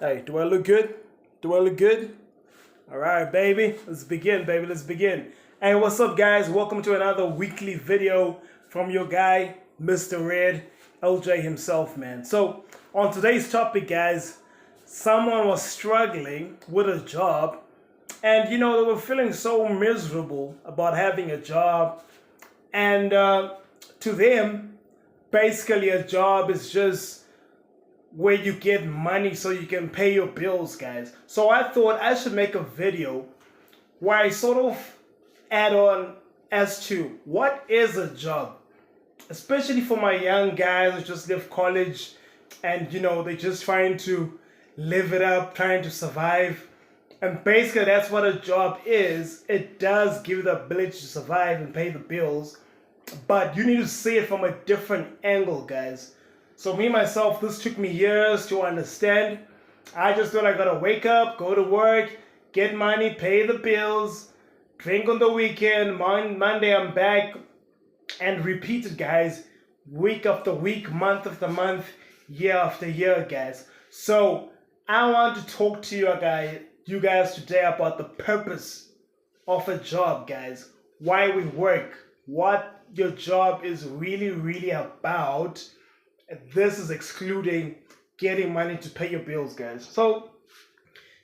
Hey, do I look good? Do I look good? All right, baby. Let's begin, baby. Let's begin. Hey, what's up, guys? Welcome to another weekly video from your guy, Mr. Red, LJ himself, man. So, on today's topic, guys, someone was struggling with a job, and they were feeling so miserable about having a job, and to them, basically, a job is just where you get money so you can pay your bills, guys. So I thought I should make a video where I sort of add on as to what is a job, especially for my young guys who just left college and they're just trying to live it up, trying to survive. And basically that's what a job is. It does give you the ability to survive and pay the bills, but you need to see it from a different angle, guys. So me, myself, this took me years to understand. I just thought I gotta wake up, go to work, get money, pay the bills, drink on the weekend, Monday I'm back, and repeat it, guys, week after week, month after month, year after year, guys. So I want to talk to you guys today about the purpose of a job, guys. Why we work, what your job is really about. This is excluding getting money to pay your bills, guys. So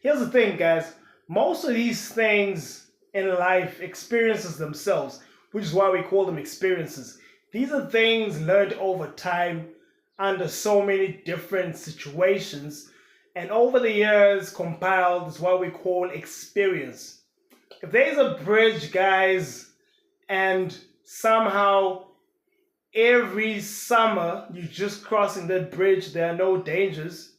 here's the thing, guys. Most of these things in life experiences themselves, which is why we call them experiences. These are things learned over time under so many different situations, and over the years compiled is what we call experience. If there's a bridge, guys, and somehow every summer you just crossing that bridge, there are no dangers,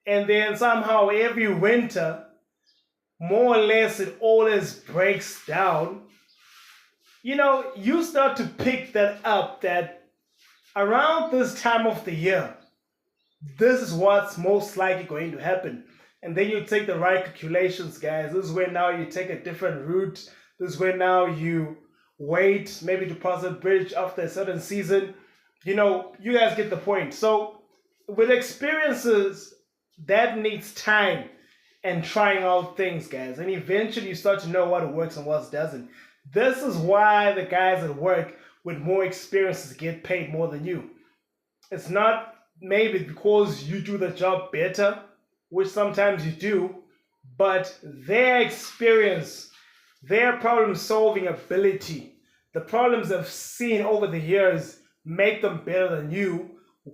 and then somehow every winter more or less it always breaks down, you start to pick that up, that around this time of the year this is what's most likely going to happen. And then you take the right calculations, guys. This is where now you take a different route. This is where now you wait maybe to pass a bridge after a certain season. You guys get the point. So with experiences, that needs time and trying out things, guys, and eventually you start to know what works and what doesn't. This is why the guys at work with more experiences get paid more than you. It's not maybe because you do the job better, which sometimes you do, but their experience, their problem-solving ability, the problems they've seen over the years make them better than you,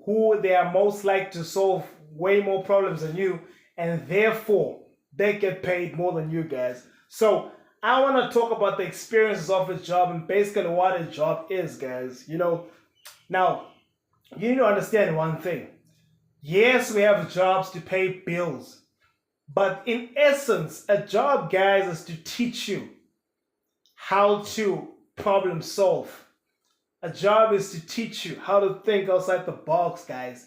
who they are most likely to solve way more problems than you, and therefore they get paid more than you, guys. So I want to talk about the experiences of a job and basically what a job is, guys. Now, you need to understand one thing. Yes, we have jobs to pay bills, but in essence, a job, guys, is to teach you how to problem solve. A job is to teach you how to think outside the box, guys.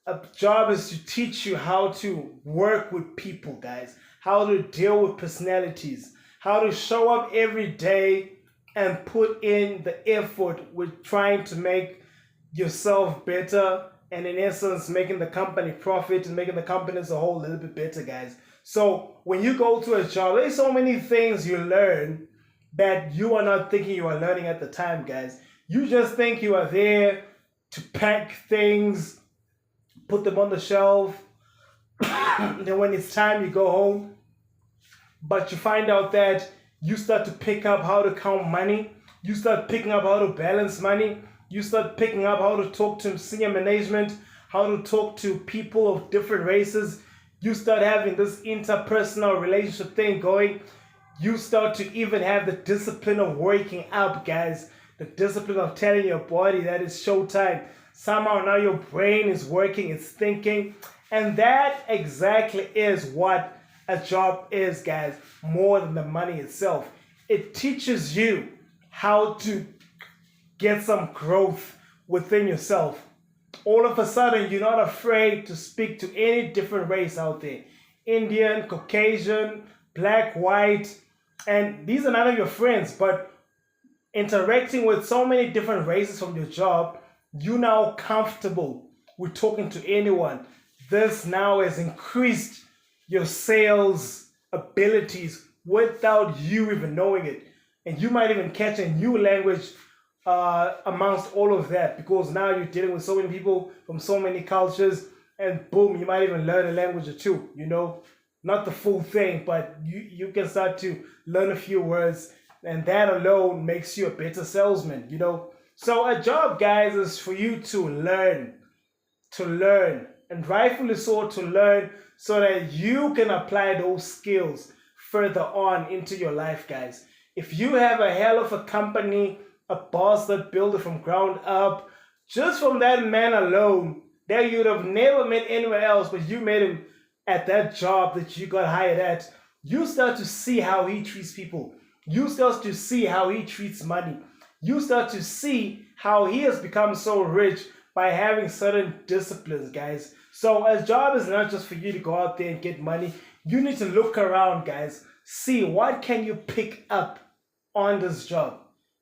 A job is to teach you how to work with people, guys. How to deal with personalities. How to show up every day and put in the effort with trying to make yourself better, and in essence making the company profit and making the company as a whole a little bit better, guys. So when you go to a job, there's so many things you learn that you are not thinking you are learning at the time, guys. You just think you are there to pack things, put them on the shelf, and then when it's time you go home. But you find out that you start to pick up how to count money, you start picking up how to balance money, you start picking up how to talk to senior management, how to talk to people of different races. You start having this interpersonal relationship thing going. You start to even have the discipline of waking up, guys. The discipline of telling your body that it's showtime. Somehow now your brain is working, it's thinking. And that exactly is what a job is, guys, more than the money itself. It teaches you how to get some growth within yourself. All of a sudden, you're not afraid to speak to any different race out there. Indian, Caucasian, black, white, and these are none of your friends, but interacting with so many different races from your job, you're now comfortable with talking to anyone. this now has increased your sales abilities without you even knowing it. And you might even catch a new language amongst all of that, because now you're dealing with so many people from so many cultures, and boom, you might even learn a language or two, not the full thing, but you can start to learn a few words, and that alone makes you a better salesman. So a job, guys, is for you to learn, and rightfully so, to learn so that you can apply those skills further on into your life, guys. If you have a hell of a company, a boss that built it from ground up, just from that man alone, that you'd have never met anywhere else, but you met him at that job that you got hired at, you start to see how he treats people. You start to see how he treats money. You start to see how he has become so rich by having certain disciplines, guys. So a job is not just for you to go out there and get money. You need to look around, guys. See what can you pick up on this job.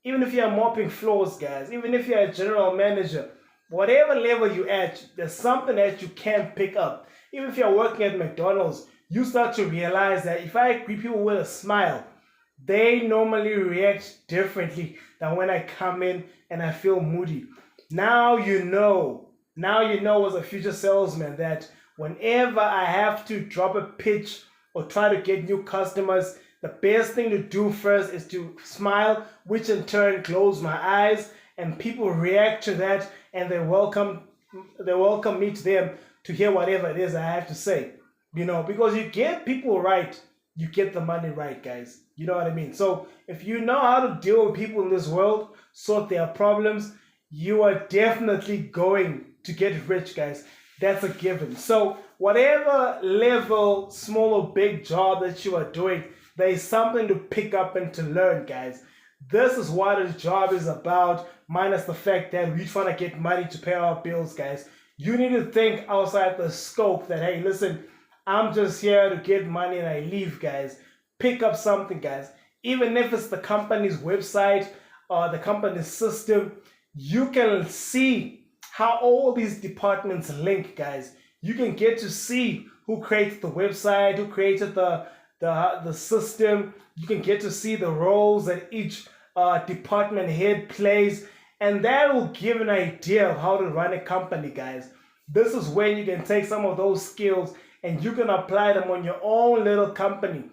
Even if you're mopping floors, guys, even if you're a general manager, whatever level you're at, there's something that you can pick up. Even if you're working at McDonald's, you start to realize that if I greet people with a smile, they normally react differently than when I come in and I feel moody. Now you know as a future salesman that whenever I have to drop a pitch or try to get new customers, the best thing to do first is to smile, which in turn close my eyes, and people react to that, and they welcome me to them to hear whatever it is I have to say. Because you get people right, you get the money right, guys. You know what I mean? So if you know how to deal with people in this world, sort their problems, you are definitely going to get rich, guys. That's a given. So whatever level, small or big job that you are doing, there is something to pick up and to learn, guys. This is what a job is about, minus the fact that we're trying to get money to pay our bills, guys. You need to think outside the scope that, hey, listen, I'm just here to get money and I leave, guys. Pick up something, guys. Even if it's the company's website or the company's system, you can see how all these departments link, guys. You can get to see who created the website, who created the system. You can get to see the roles that each department head plays, and that will give an idea of how to run a company, guys. This is when you can take some of those skills and you can apply them on your own little company.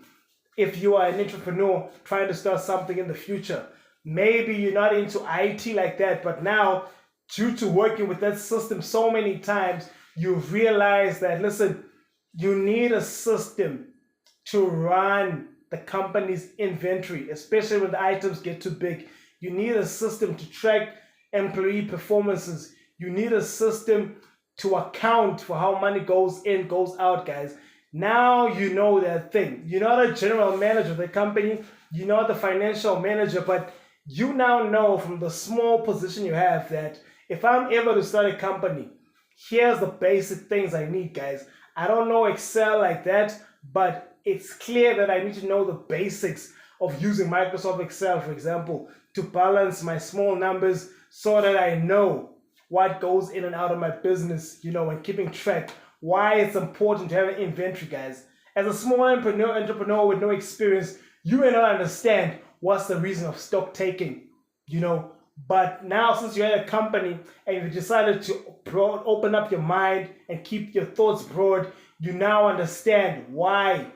If you are an entrepreneur trying to start something in the future, maybe you're not into IT like that, but now, due to working with that system so many times, you've realized that, listen, you need a system to run the company's inventory, especially when the items get too big. You need a system to track employee performances. You need a system to account for how money goes in, goes out, guys. Now you know that thing. You're not a general manager of the company. You're not the financial manager, but you now know from the small position you have that if I'm able to start a company, here's the basic things I need, guys. I don't know Excel like that, but it's clear that I need to know the basics of using Microsoft Excel, for example, to balance my small numbers so that I know what goes in and out of my business, and keeping track. Why it's important to have an inventory, guys. As a small entrepreneur with no experience, you may not understand what's the reason of stock taking, But now, since you're at a company and you decided to open up your mind and keep your thoughts broad, you now understand why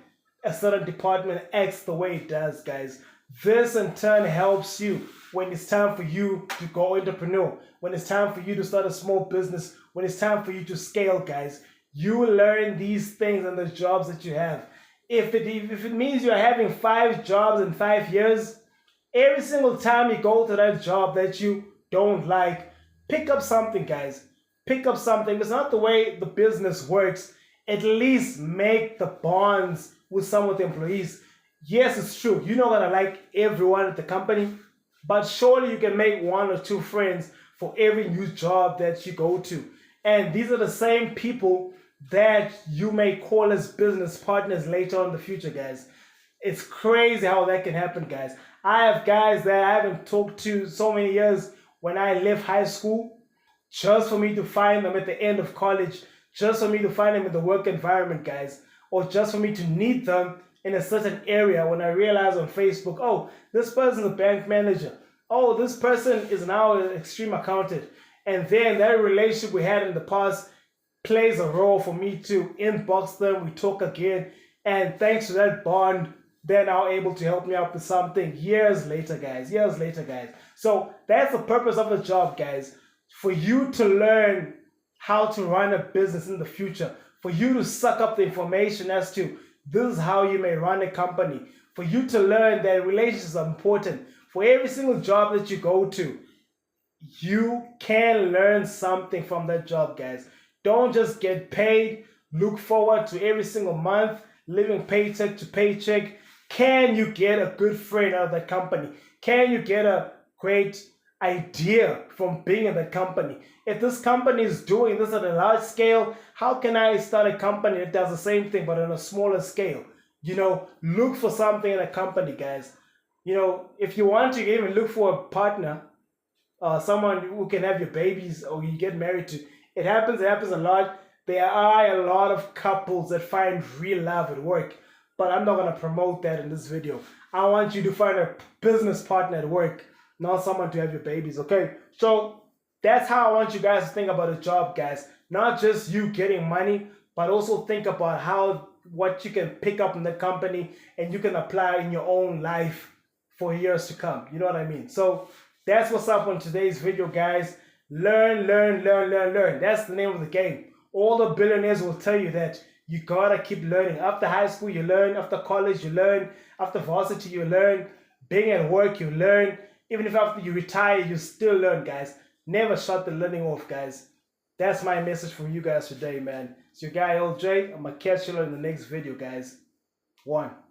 a certain department acts the way it does, guys. This in turn helps you when it's time for you to go entrepreneur, when it's time for you to start a small business, when it's time for you to scale, guys. You learn these things in the jobs that you have. If it means you're having 5 jobs in 5 years, every single time you go to that job that you don't like, pick up something, guys. Pick up something. It's not the way the business works. At least make the bonds with some of the employees. Yes, it's true. You're not going to like everyone at the company, but surely you can make 1 or 2 friends for every new job that you go to. And these are the same people that you may call as business partners later on in the future, guys. It's crazy how that can happen, guys. I have guys that I haven't talked to so many years when I left high school, just for me to find them at the end of college just for me to find them in the work environment, guys, or just for me to need them in a certain area when I realize on Facebook, oh, this person's a bank manager. Oh, this person is now an extreme accountant. And then that relationship we had in the past plays a role for me to inbox them. We talk again. And thanks to that bond, they're now able to help me out with something years later, guys. Years later, guys. So that's the purpose of the job, guys. For you to learn how to run a business in the future. For you to suck up the information as to this is how you may run a company. For you to learn that relationships are important. For every single job that you go to, you can learn something from that job, guys. Don't just get paid. Look forward to every single month, living paycheck to paycheck. Can you get a good friend out of that company? Can you get a great idea from being in the company? If this company is doing this at a large scale, how can I start a company that does the same thing but on a smaller scale? You know, look for something in a company, guys. You know, if you want to even look for a partner, someone who can have your babies or you get married to. It happens a lot. There are a lot of couples that find real love at work, but I'm not going to promote that in this video. I want you to find a business partner at work, not someone to have your babies, okay? So that's how I want you guys to think about a job, guys. Not just you getting money, but also think about what you can pick up in the company and you can apply in your own life for years to come. You know what I mean? So that's what's up on today's video, guys. Learn, learn, learn, learn, learn. That's the name of the game. All the billionaires will tell you that you gotta keep learning. After high school, you learn. After college, you learn. After varsity, you learn. Being at work, you learn. Even if after you retire, you still learn, guys. Never shut the learning off, guys. That's my message from you guys today, man. It's your guy, 𝐿_J. I'm gonna catch you in the next video, guys. 1.